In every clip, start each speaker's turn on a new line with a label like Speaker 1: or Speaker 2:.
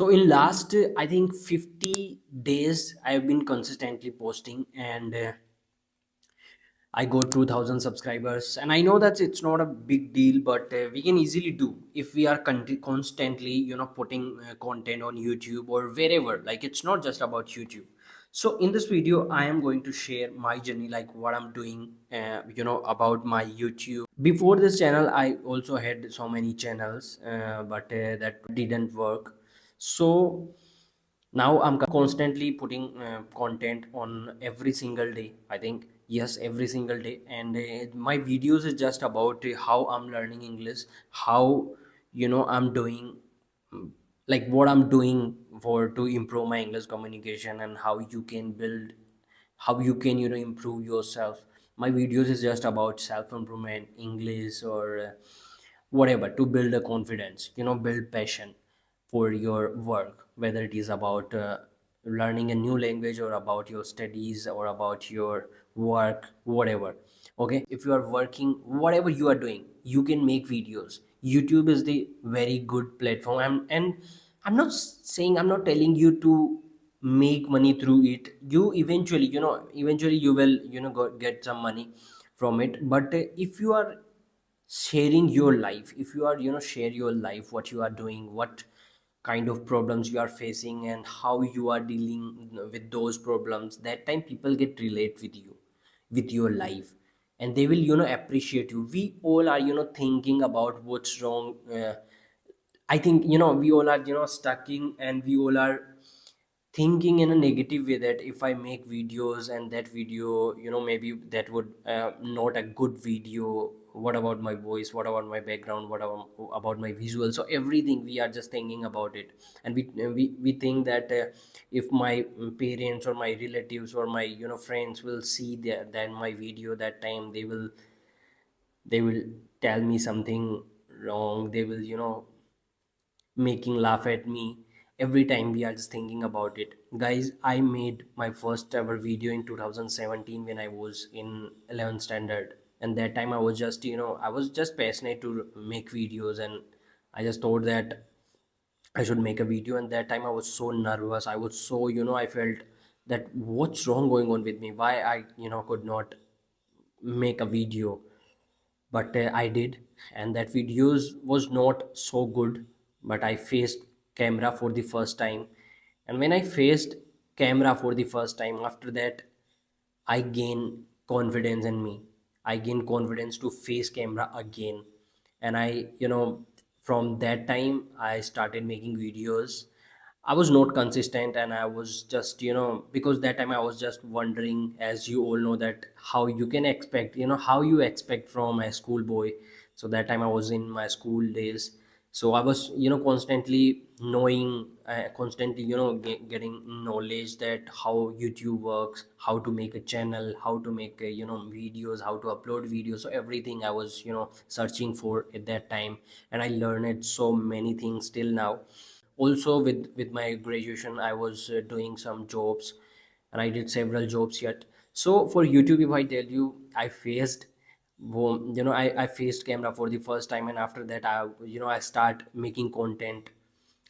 Speaker 1: So in last I think 50 days I have been consistently posting, and I got 2000 subscribers. And I know that it's not a big deal, but we can easily do if we are constantly putting content on YouTube or wherever. Like, it's not just about YouTube. So in this video I am going to share my journey, like what I'm doing about my YouTube. Before this channel I also had so many channels, but that didn't work. So now I'm constantly putting content on every single day, I think. Yes, every single day. And my videos is just about how I'm learning English, how I'm doing, mm, like what I'm doing for to improve my English communication, and how you can build, how you can improve yourself. My videos is just about self improvement, English, or whatever, to build a confidence, build passion for your work, whether it is about learning a new language, or about your studies, or about your work, whatever. Okay, if you are working, whatever you are doing, you can make videos. YouTube is the very good platform. And I'm not saying, I'm not telling you to make money through it. You eventually, eventually you will get some money from it. But if you are sharing your life, if you are share your life, what you are doing, what kind of problems you are facing, and how you are dealing with those problems, that time people get relate with you, with your life, and they will appreciate you. We all are thinking about what's wrong. I think we all are stuck in, and we all are thinking in a negative way, that if I make videos and that video, maybe that would not a good video. What about my voice? What about my background? What about my visual? So everything we are just thinking about it. And we think that if my parents or my relatives or my friends will see that my video, that time they will tell me something wrong. They will making laugh at me. Every time we are just thinking about it. Guys, I made my first ever video in 2017 when I was in 11th standard. And that time I was just I was just passionate to make videos, and I just thought that I should make a video. And that time I was so nervous, I was so I felt that what's wrong going on with me, why I could not make a video. But I did. And that videos was not so good. But I faced camera for the first time. And when I faced camera for the first time, after that I gain confidence in me. I gain confidence to face camera again. And I from that time I started making videos. I was not consistent, and I was just because that time I was just wondering, as you all know, that how you can expect, how you expect from a schoolboy. So that time I was in my school days. So I was constantly knowing, constantly getting knowledge that how YouTube works, how to make a channel, how to make videos, how to upload videos. So everything I was searching for at that time. And I learned so many things till now. Also with my graduation I was doing some jobs, and I did several jobs yet. So for YouTube, if I tell you, I faced I faced camera for the first time. And after that I start making content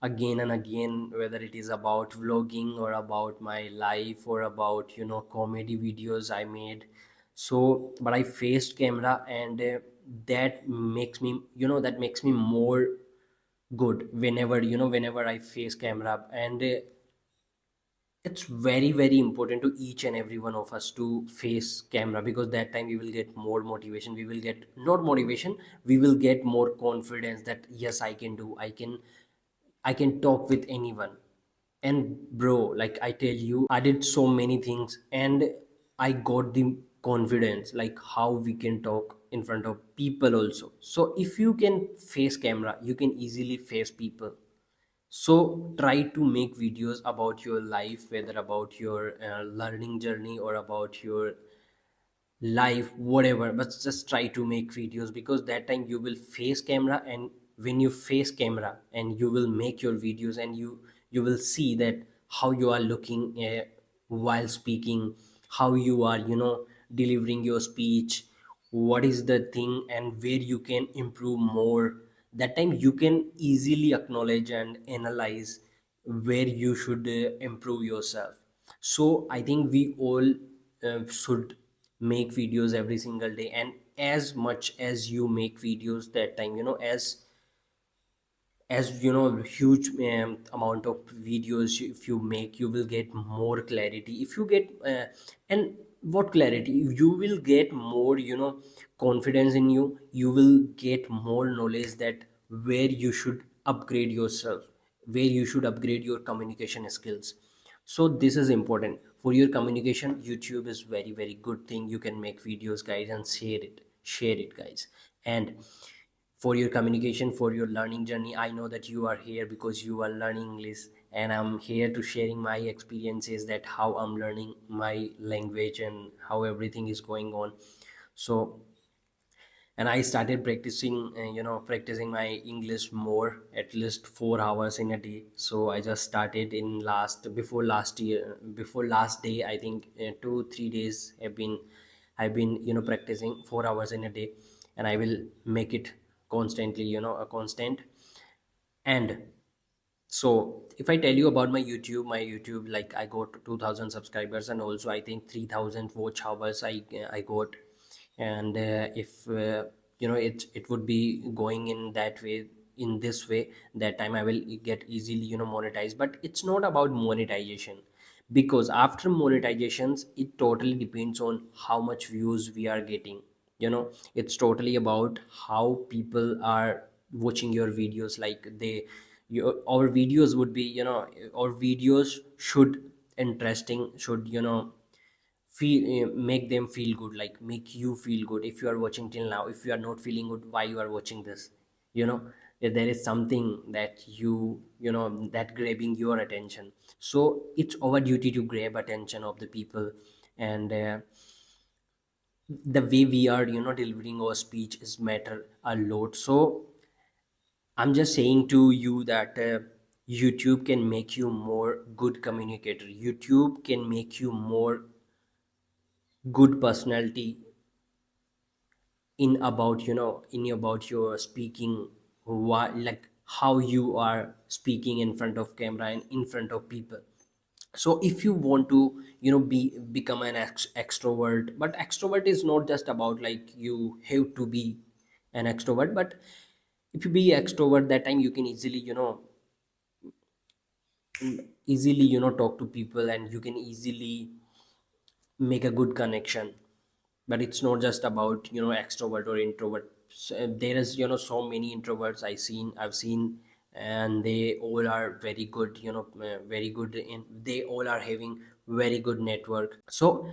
Speaker 1: again and again, whether it is about vlogging, or about my life, or about comedy videos I made. So but I faced camera, and that makes me that makes me more good whenever whenever I face camera. And it's very very important to each and every one of us to face camera, because that time we will get more motivation. We will get, not motivation, we will get more confidence that yes, I can do, I can talk with anyone. And bro, like I tell you, I did so many things, and I got the confidence, like how we can talk in front of people also. So if you can face camera, you can easily face people. So try to make videos about your life, whether about your learning journey, or about your live, whatever. But just try to make videos, because that time you will face camera. And when you face camera and you will make your videos, and you will see that how you are looking while speaking, how you are delivering your speech, what is the thing, and where you can improve more. That time you can easily acknowledge and analyze where you should improve yourself. So I think we all should make videos every single day, and as much as you make videos, that time, as you know, huge amount of videos if you make, you will get more clarity. If you get and what clarity, you will get more, confidence in you. You will get more knowledge that where you should upgrade yourself, where you should upgrade your communication skills. So this is important for your communication. YouTube is very very good thing. You can make videos, guys, and share it, guys. And for your communication, for your learning journey, I know that you are here because you are learning English, and I'm here to sharing my experiences, that how I'm learning my language and how everything is going on. So, and I started practicing, practicing my English more, at least 4 hours in a day. So I just started in before last year, before last day, I think 2 3 days I've been practicing 4 hours in a day, and I will make it constantly, a constant. And so if I tell you about my YouTube, like I got 2,000 subscribers, and also I think 3,000 watch hours I got. And if it would be going in that way, in this way, that time I will get easily, monetized. But it's not about monetization, because after monetizations, it totally depends on how much views we are getting. It's totally about how people are watching your videos. Like our videos would be, our videos should interesting, should, make them feel good, like make you feel good. If you are watching till now, if you are not feeling good, why you are watching this? you know if there is something that that grabbing your attention. So it's our duty to grab attention of the people. And the way we are, delivering our speech is matter a lot. So I'm just saying to you that YouTube can make you more good communicator. YouTube can make you more good personality in about your speaking. Like how you are speaking in front of camera and in front of people. So if you want to, become an extrovert. But extrovert is not just about like you have to be an extrovert, but if you be extrovert, that time you can easily, talk to people, and you can easily make a good connection. But it's not just about, extrovert or introvert. There is, so many introverts I've seen, and they all are very good, very good in, they all are having very good network. So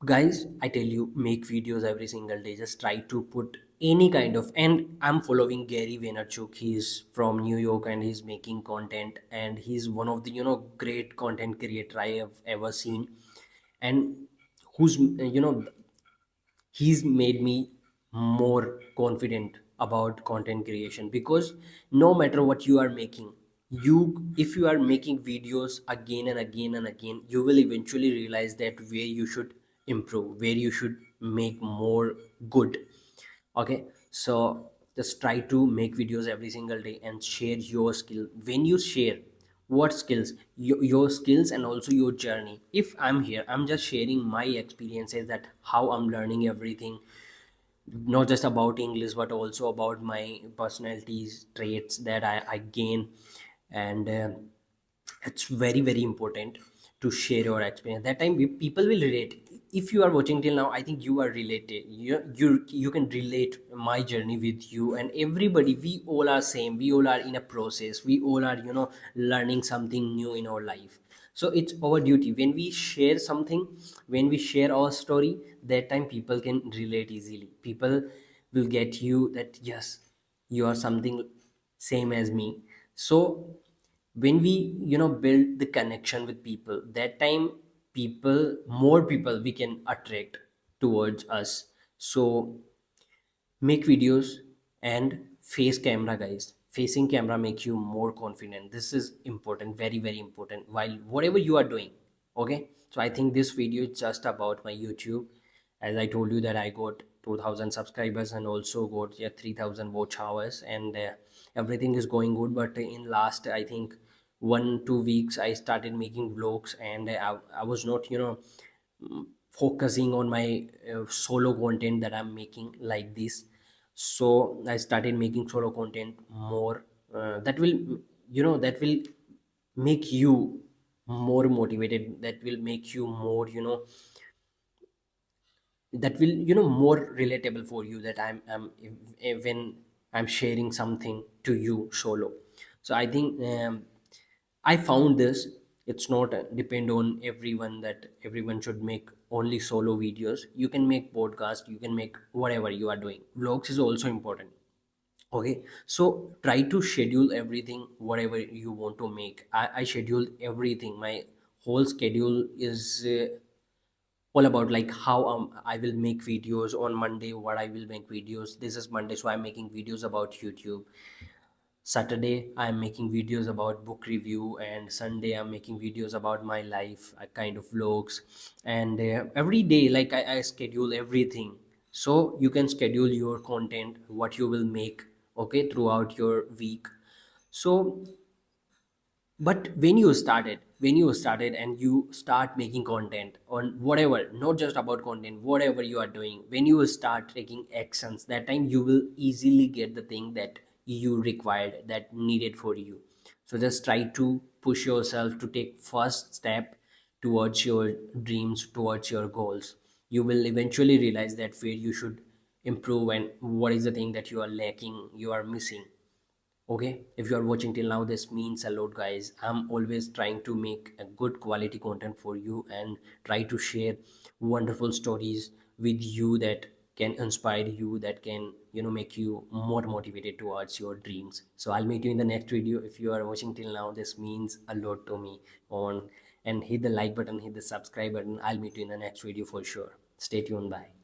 Speaker 1: guys, I tell you, make videos every single day. Just try to put any kind of, and I'm following Gary Vaynerchuk. He's from New York, and he's making content, and he's one of the, great content creator I have ever seen. And who's, he's made me more confident about content creation. Because no matter what you are making, you if you are making videos again and again and again, you will eventually realize that where you should improve, where you should make more good. Okay, so just try to make videos every single day and share your skill. When you share what skills, your skills, and also your journey. If I'm here, I'm just sharing my experiences, that how I'm learning everything, not just about English, but also about my personalities traits that I gain. And it's very very important to share your experience. That time people will relate. If you are watching till now, I think you are related. You can relate my journey with you. And everybody, we all are same. We all are in a process. We all are, learning something new in our life. So it's our duty, when we share something, when we share our story, that time people can relate easily. People will get you that yes, you are something same as me. So when we, build the connection with people, that time more people we can attract towards us. So make videos and face camera, guys. Facing camera make you more confident. This is important, very very important, while whatever you are doing. Okay, so I think this video is just about my YouTube. As I told you that I got 2,000 subscribers, and also got, yeah, 3,000 watch hours. And everything is going good. But in last, I think 1 2 weeks I started making vlogs, and I was not focusing on my solo content that I'm making like this. So I started making solo content more, that will, that will make you more motivated, that will make you more, that will, more relatable for you, that I'm when I'm sharing something to you solo. So I think, I found this, it's not depend on everyone that everyone should make only solo videos. You can make podcast, you can make whatever you are doing. Vlogs is also important. Okay, so try to schedule everything whatever you want to make. I schedule everything. My whole schedule is all about like how I will make videos on Monday, what I will make videos. This is Monday, so I'm making videos about YouTube. Saturday I'm making videos about book review, and Sunday I'm making videos about my life, kind of vlogs. And every day, like I schedule everything. So you can schedule your content, what you will make, okay, throughout your week. So, but when you started and you start making content on whatever, not just about content, whatever you are doing, when you start taking actions, that time you will easily get the thing that you required, that needed for you. So just try to push yourself to take first step towards your dreams, towards your goals. You will eventually realize that where you should improve and what is the thing that you are lacking, you are missing. Okay, if you are watching till now, this means a lot, guys. I'm always trying to make a good quality content for you and try to share wonderful stories with you that can inspire you, that can, make you more motivated towards your dreams. So I'll meet you in the next video. If you are watching till now, this means a lot to me. On and hit the like button, hit the subscribe button. I'll meet you in the next video for sure. Stay tuned. Bye.